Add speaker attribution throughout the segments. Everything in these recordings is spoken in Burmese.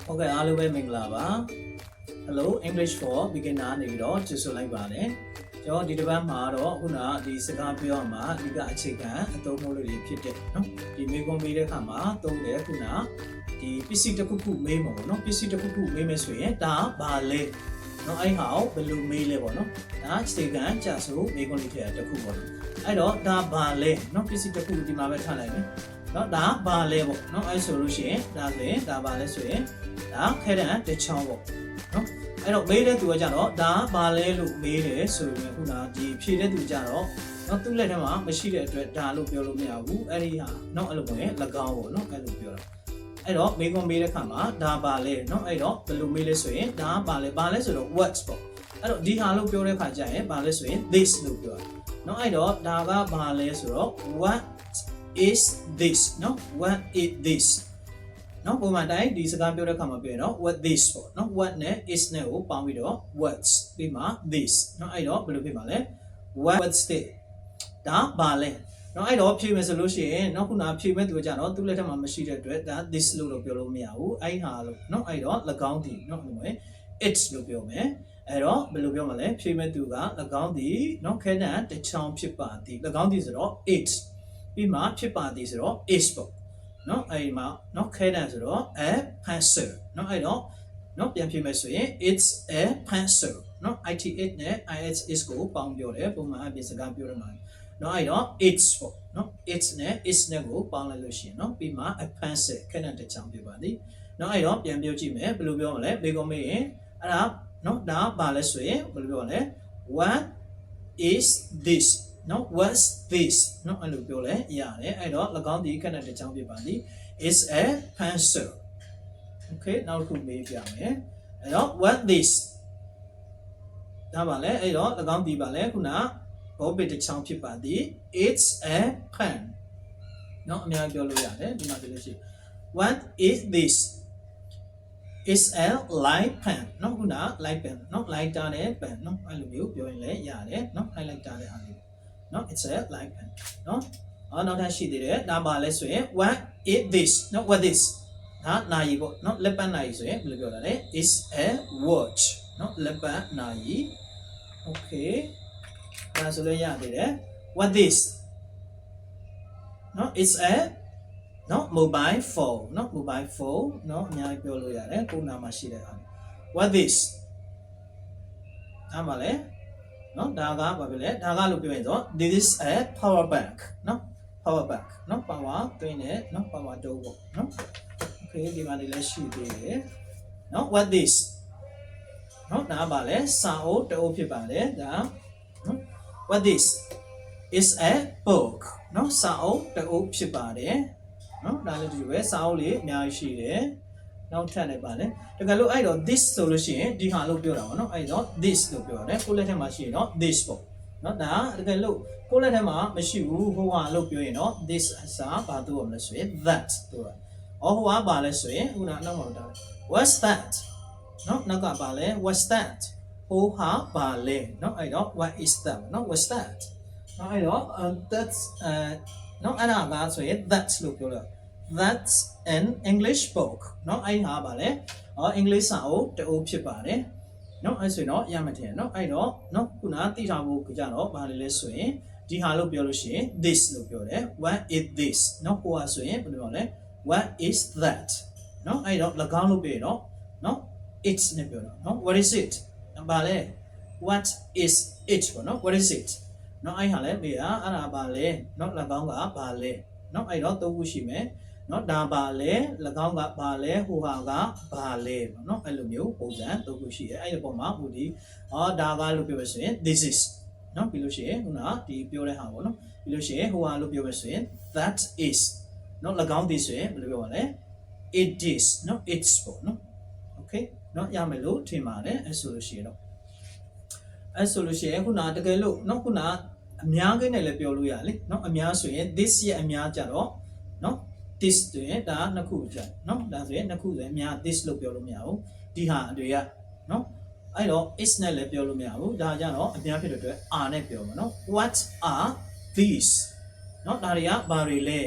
Speaker 1: Okay, hello ပဲမင်္ဂလာပါ Hello English for beginner နေပြီးတော့ကျေးဇူးလိုက်ပါတယ်ကျွန်တော်ဒီတစ်ပတ်မှာတော့ခုနဒီစကားပြောမှာဒီကအခြေခံအသုံးမျိုးလေးတွေဖြစ်တဲ့เนาะဒီမေးခွန်းမေးတဲ့အခါမှာသုံးတယ်ခုနဒီပစ္စည်းတစ်ခုခုမေးမှာပေါ့เนาะပစ္စည်းတစ်ခုခုမေးမယ်ဆိုရင်ဒါဘာလဲเนาะအဲ့ဟာကိုဘယ်လိုမေးလဲပေါ့เนาะဒါအခြေခံကြဆိုမေးခွန်းလေးတစ်ခုပေါ့အဲ့တော့ဒါဘာလဲเนาะပစ္စည်းတစ်ခုဒီမှာပဲထားလိုက်မယ်เนาะဒါဘာလဲပေါ့เนาะအဲ့ဆိုလို့ရှိရင်ဒါဆိုရင်ဒါဘာလဲဆိုရင်ဒါခဲတဲ့တစ်ချောင်းပေါ့နော်အဲ့တော့မေးတဲ့သူကကြတော့ဒါဘာလဲလို့မေးတယ်ဆိုရင်ခုနဒီဖြေတဲ့သူကြတော့နော်သူ့လက်ထဲမှာမရှိတဲ့အတွက်ဒါလို့ပြောလို့မရဘူးအဲ့ဒီဟာနော်အဲ့လိုပေါ့ရင်၎င်းပေါ့နော်အဲ့လိုပြောတာအဲ့တော့မေးခွန်းမေးတဲ့ခါမှာဒါဘာလဲနော်အဲ့တော့ဘယ်လိုမေးလဲဆိုရင်ဒါဘာလဲဆိုတော့ what ပေါ့အဲ့တော့ဒီဟာလို့ပြောတဲ့ခါကျရင်ဘာလဲဆိုရင် this လို့ပြောတာနော်အဲ့တော့ဒါကဘာလဲဆိုတော့ what is this နော် what is thisနော်ပုံမှန်တိုင်းဒီစကားပြောတဲ့အခါမှာပြောရင်တော့ what this ပေါ့နော် what နဲ့ is နဲ့ကိုပေါင်းပြီးတော့ what's ပြီးမှ this နော်အဲ့တော့ဘယ်လိုဖြစ်မှာလဲ what's this ဒါဘာလဲနော်အဲ့တော့ဖြေမယ်ဆိုလို့ရှိရင်နော်ခုနဖြေမဲ့သူကကြတော့သူ့လက်ထက်မှာမရှိတဲ့အတွက်ဒါ this လို့ပြောလို့မရဘူးအဲ့ဟာလို့နော်အဲ့တော့၎င်းဒီနော်အဲ့လိုပဲ it's လို့ပြောမယ်အဲ့တော့ဘယ်လိုပြောမလဲဖြေမဲ့သူက၎င်းဒီနော်ခဲတံတစ်ချောင်းဖြစ်ပါသည်၎င်းဒီဆိုတော့ it ပြီးမှဖြစ်ပါသည်ဆိုတော့ is ပေါ့နော်အဲ့မှာနော်ခဲတံဆိုတော့ a pencil နော်အဲ့တော့နော်ပြန်ဖြေမယ်ဆိုရင် it's a pencil နော် it it နဲ့ is is ကိုပေါင်းပြောတယ်ပုံမှန်အပြင်စကားပြောရမှာနော်အဲ့တော့ it's ပေါ့နော် it's နဲ့ is နဲ့ကိုပေါင်းလိုက်လို့ရှိရင်နော်ပြီးမှ a pencil ခဲတံတစ်ချောင်းပြပါသည်နော်အဲ့တော့ပြန်ပြောကြည့်မယ်ဘယ်လိုပြောမလဲဘေကုံမေးရင်အဲ့ဒါနော်ဒါဘာလဲဆိုရင်ဘယ်လိုပြောမလဲ what is this no what's this နော်အဲ့လိုပြောလဲရတယ်အဲ့တော့၎င်းဒီခက်တဲ့တစ်ချောင်းပြပါသည် is a pencil okay နောက်တစ်ခုမေးပြမယ်အဲ့တော့ what this ဒါပါလဲအဲ့တော့၎င်းဒီပါလဲခုနဘောပစ်တစ်ချောင်းဖြစ်ပါသည် it's a pen နော်အများကြီးပြောလို့ရတယ်ဒီမှာပြောလို့ရှိရင် what is this is a light pen နော်ခုန light pen နော် lighter နဲ့ pen နော်အဲ့လိုမျိုးပြောရင်လည်းရတယ်နော် highlighter တဲ့အားလေးနော် it's a light pen နော်နောက်ထပ်ရှိသေးတယ်ဒါပါလဲဆိုရင် what is this နော် what this ဒါနာရီပေါ့နော်လက်ပတ်နာရီဆိုရင်ဘယ်လိုပြောတာလဲ is a watch နော်လက်ပတ်နာရီ okay ဒါဆိုလည်းရသေးတယ် what this နော် is a နော် mobile phone နော် mobile phone နော်အများကြီးပြောလို့ရတယ်ကိုယ်နာမှာရှိတဲ့အား what this ဒါမှလည်းနော်ဒါကဘာဖြစ်လဲဒါကလို့ပြောရင်တော့ this is a power bank နော် power bank နော် power တွင်းနဲ့နော် power တိုးပေါ့နော် okay ဒီမှာလည်းရှိသေးတယ်နော် what this နော်ဒါကဘာလဲစာအုပ်တိုးဖြစ်ပါတယ်ဒါနော် what this is a book နော်စာအုပ်တိုးဖြစ်ပါတယ်နော်ဒါလည်းဒီလိုပဲစာအုပ်လေးအများကြီးရှိတယ်နောက်ထပ်လည်းပါလေတကယ်လို့အဲ့တော့ this ဆိုလို့ရှိရင်ဒီဟာလို့ပြောတာပေါ့နော်အဲ့တော့ this လို့ပြောရတယ်ကိုလက်ထက်မှာရှိရင်တော့ this ပေါ့နော်ဒါတကယ်လို့ကိုလက်ထက်မှာမရှိဘူးဟိုဟာလို့ပြောရင်တော့ this အစားဘာတို့ရမလဲဆိုရင် that တို့ရဟိုဟာပါလဲဆိုရင်ခုနနောက်မှာတာ what's that နော်နောက်ကပါလဲ what's that ဟိုဟာပါလဲနော်အဲ့တော့ what is that နော် what's that နော်အဲ့တော့ that's နော်အဲ့ဒါကဆိုရင် that's လို့ပြောလို့ that's an English book เนาะအဲ့ဟာပါလေအင်္ဂလိပ်စာအုပ်တိုးဖြစ်ပါတယ်เนาะအဲ့ဆိုရင်တော့ရမှတ်တယ်เนาะအဲ့တော့เนาะခုနသိထားဖို့ကြတော့ဘာလဲဆိုရင်ဒီဟာလို့ပြောလို့ရှိရင် this လို့ပြောတယ် what is this เนาะဟိုဟာဆိုရင်ဘယ်လိုပြောလဲ what is that เนาะအဲ့တော့၎င်းလို့ပြောရင်တော့เนาะ it's နဲ့ပြောတော့เนาะ what is it ဘာလဲ what is it ပေါ့เนาะ what is it เนาะအဲ့ဟာလဲပြီးတာအဲ့ဒါဘာလဲเนาะ၎င်းကဘာလဲเนาะအဲ့တော့သုံးခုရှိမယ်နော်ဒါပါလဲ၎င်းကပါလဲဟိုဟာကပါလဲပေါ့နော်အဲ့လိုမျိုးပုံစံသုံးခုရှိတယ်အဲ့ဒီပုံမှာဟိုဒီဒါကလို့ပြောရဆိုရင် this is နော်ပြီးလို့ရှိရင်ခုနဒီပြောတဲ့ဟာပေါ့နော်ပြီးလို့ရှိရင်ဟိုဟာလို့ပြောရဆိုရင် that is နော်၎င်းဒီဆိုရင်ဘယ်လိုပြောရလဲ it is နော် it's ပေါ့နော် okay နော်ရမယ်လို့ထင်ပါတယ်အဲ့ဆိုလို့ရှိရင်တော့အဲ့ဆိုလို့ရှိရင်ခုနတကယ်လို့နော်ခုနအများကြီးနဲ့လည်းပြောလို့ရလေနော်အများဆိုရင် this ရဲ့အများကြတော့နော် this ဆိုရင်ဒါနှစ်ခုကြာနော်ဒါဆိုရင်နှစ်ခုဆိုရင်အများ this လို့ပြောလို့မရဘူးဒီဟာတွေကနော်အဲ့တော့ is နဲ့လည်းပြောလို့မရဘူးဒါကြတော့အများဖြစ်တဲ့အတွက် are နဲ့ပြောမှာနော် what are these နော်ဒါတွေကဘာတွေလဲ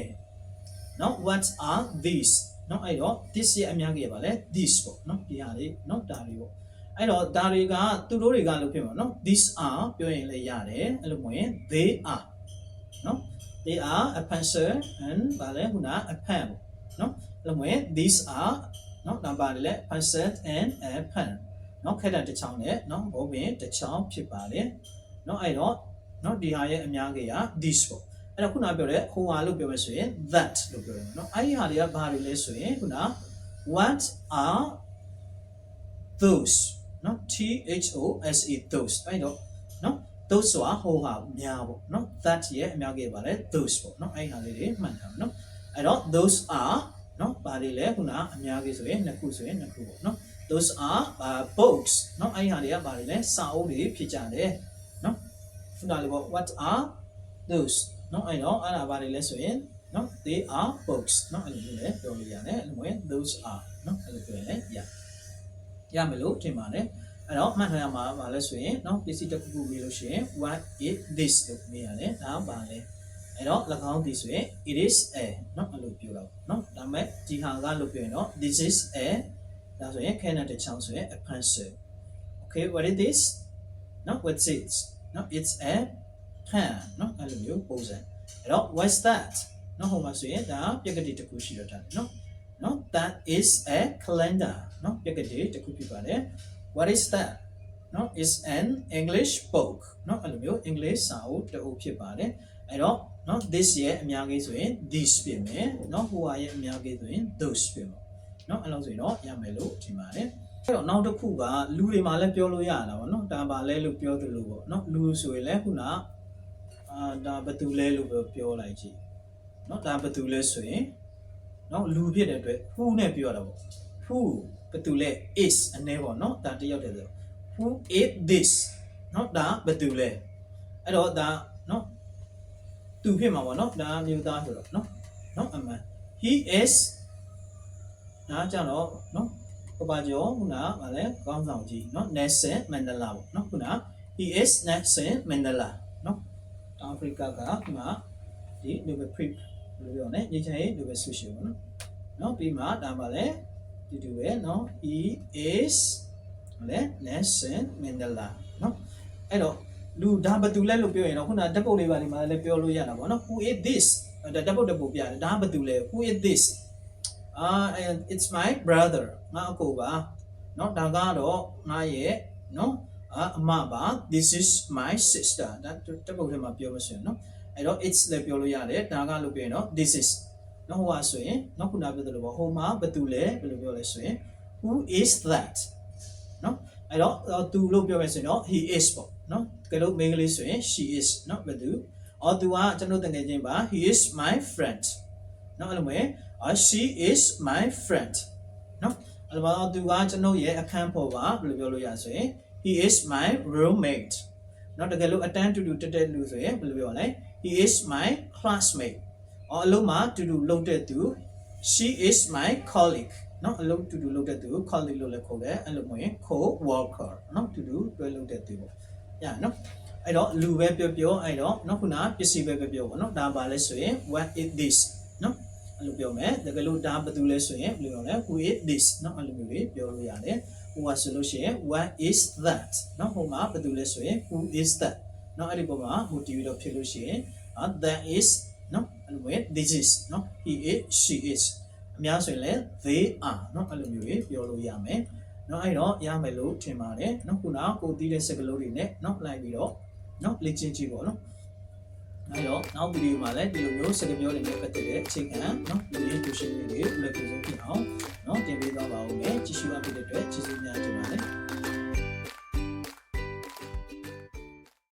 Speaker 1: နော် what are these နော်အဲ့တော့ this ရဲ့အများကြီးပါလေ this ပေါ့နော်ဒီဟာလေးနော်ဒါလေးပေါ့အဲ့တော့ဒါတွေကသူတို့တွေကလို့ဖြစ်မှာနော် these are ပြောရင်လည်းရတယ်အဲ့လိုမျိုးရင် they are နော် they are a pencil and ဗာလဲခုနa pen ပေါ့နော်အဲ့လိုမျိုး these are နော်ဒါပါတယ်လေ pencil and a pen နော်ခက်တဲ့တစ်ချောင်းနဲ့နော်ဘုံပင်တစ်ချောင်းဖြစ်ပါတယ်နော်အဲ့တော့နော်ဒီဟာရဲ့အများကြီးက this ပေါ့အဲ့တော့ခုနပြောတဲ့ဟိုဟာလို့ပြောမယ်ဆိုရင် that လို့ပြောတယ်နော်အဲ့ဒီဟာတွေကဘာတွေလဲဆိုရင်ခုန what are those နော် those those အဲ့တော့နော် those ဆိုတာဟိုဟာများပေါ့နော် that ရဲ့အများကြီးပါလေ those ပေါ့နော်အဲ့ဒီဟာလေးတွေမှတ်ထားမယ်နော်အဲ့တော့ those are နော်ဘာတွေလဲခုနအများကြီးဆိုရင်နှစ်ခုဆိုရင်နှစ်ခုပေါ့နော် those are books နော်အဲ့ဒီဟာတွေကဘာတွေလဲစာအုပ်တွေဖြစ်ကြတယ်နော်ခုနလေးပေါ့ what are those နော်အဲ့တော့အဲ့ဒါဘာတွေလဲဆိုရင်နော် they are books နော်အဲ့လိုမျိုးလဲပြောလို့ရတယ်အဲ့လိုမျိုး those are နော်အဲ့လိုပြောရင်လည်းရမယ်လို့ထင်ပါတယ်အဲ့တော့မှတ်ထားရမှာဘာလဲဆိုရင်နော်ပစ္စည်းတစ်ခုခုပြီးလို့ရှိရင် what is this လို့မေးရတယ်ဒါဘာလဲအဲ့တော့၎င်းဒီဆိုရင် it is a နော်အဲ့လိုပြောတော့နော်ဒါပေမဲ့ဒီဟာကလို့ပြောရင်တော့ this is a ဒါဆိုရင်ခဲနဲ့တစ်ချောင်းဆိုရင် a pencil okay what is this နော် what's it နော် it's a pen နော်အဲ့လိုမျိုးပုံစံအဲ့တော့ what's that နော်ဟိုမှာဆိုရင်ဒါပြက်ကတိတစ်ခုရှိတော့တာနော် that is a calendar နော်ပြက်ကတိတစ်ခုဖြစ်ပါတယ် what is that နော် is an English book နော်အဲ့လိုမျိုး English စာအုပ်တစ်အုပ်ဖြစ်ပါတယ်အဲ့တော့နော် this ရဲ့အများကြီးဆိုရင် this ဖြစ်မယ်နော်ဟိုဟာရဲ့အများကြီးဆိုရင် those ဖြစ်မယ်နော်အဲ့လိုဆိုရင်တော့ရမယ်လို့ထင်ပါတယ်အဲ့တော့နောက်တစ်ခုကလူတွေမှာလည်းပြောလို့ရတာပေါ့နော်ဒါပါလဲလို့ပြောသလိုပေါ့နော်လူဆိုရင်လည်းခုနဒါဘယ်သူလဲလို့ပြောလိုက်ကြည့်နော်ဒါဘယ်သူလဲဆိုရင်နော်လူဖြစ်တဲ့အတွက် who နဲ့ပြောရတာပေါ့ who ဘယ်သူလဲ is အနေပေါ့နော်ဒါတယောက်တည်းဆို who is this နော်ဒါဘယ်သူလဲအဲ့တော့ဒါနော်သူဖြစ်မှာပေါ့နော်ဒါမျိုးသားဆိုတော့နော်အမှန် he is ဒါကြောင့်တော့နော်ပပကျော်ခုနကဗာလဲကောင်းဆောင်ကြီးနော် Nelson Mandela ပေါ့နော်ခုန he is Nelson Mandela နော်တောင်အာဖရိကကခုနဒီ Nobel Prize လို့ပြောနေညချင်ရေး Nobel ဆုရှင်ပေါ့နော်ပြီးမှဒါပါလဲတူပဲနော် he is လဲ Nelson Mandela နော်အဲ့တော့လူဒါဘယ်သူလဲလို့ပြောရင်တော့ခုနဓာတ်ပုတ်လေးပါလိမ့်မှာလည်းပြောလို့ရတာပေါ့နော် who is this ဓာတ်ပုတ်ပြတယ်ဒါဘယ်သူလဲ who is this it's my brother ငါအကိုပါเนาะဒါကတော့ငါရဲ့เนาะအမပါ this is my sister ဒါတပုတ်ထဲမှာပြောမစင်เนาะအဲ့တော့ it's လည်းပြောလို့ရတယ်ဒါကလို့ပြောရင်တော့ this is เนาะဟိုဟာဆိုရင်เนาะခုနပြောသလိုပေါ့ဟိုမှာဘယ်သူလဲဘယ်လိုပြောလဲဆိုရင် who is that เนาะအဲ့တော့သူလို့ပြောမယ်ဆိုရင်တော့ he is ပေါ့เนาะကဲလို့မိန်းကလေးဆိုရင် she is เนาะဘယ်သူသူကကျွန်တော်တကယ်ချင်းပါ he is my friend เนาะအဲ့လိုမျိုးshe is my friend နော်အဲ့တော့သူကကျွန်တော်ရဲ့အခန်းဖော်ပါဘယ်လိုပြောလို့ရဆိုရင် he is my roommate နော်တကယ်လို့အတန်းတူတူတက်လူဆိုရင်ဘယ်လိုပြောလဲ he is my classmate အလုံးမှာတူတူလုပ်တဲ့သူ she is my colleague နော်အလုံးတူတူလုပ်တဲ့သူ colleague လို့လည်းခေါ်တယ်အဲ့လိုမျိုးရင် co-worker နော်တူတူတွဲလုပ်တဲ့သူပေါ့ရနော်အဲ့တော့လူပဲပြောအဲ့တော့နော်ခုနပစ္စည်းပဲပြောပေါ့နော်ဒါပါလဲဆိုရင် what is this နော်အဲ့လိုပြောမယ်တကယ်လို့ဒါဘယ်သူလဲဆိုရင်ဘယ်လိုလဲ who is this เนาะအဲ့လိုမျိုးပြောလို့ရတယ်ဟိုကဆိုလို့ရှိရင် what is that เนาะဟိုမှာဘယ်သူလဲဆိုရင် who is that เนาะအဲ့ဒီပုံမှာ motive တော့ဖြစ်လို့ရှိရင် that is เนาะအဲ့လိုမျိုး this is เนาะ he is she is အများဆိုရင်လည်း they are เนาะအဲ့လိုမျိုးပြောလို့ရမယ်เนาะအဲ့တော့ရမယ်လို့ထင်ပါတယ်เนาะခုနကိုသိတဲ့စကားလုံးတွေနဲ့เนาะလိုက်ပြီးတော့เนาะလေ့ကျင့်ကြည့်ပေါ့เนาะအဲ့တော့နောက်ဗီဒီယိုမှာလည်းဒီလိုမျိုးစကားပြောတွေနဲ့ပတ်သက်တဲ့အခြေခံเนาะဒီ tuition လေးတွေလက်တွေ့ဆုံးဖြစ်အောင်เนาะတင်ပေးသွားပါဦးမယ်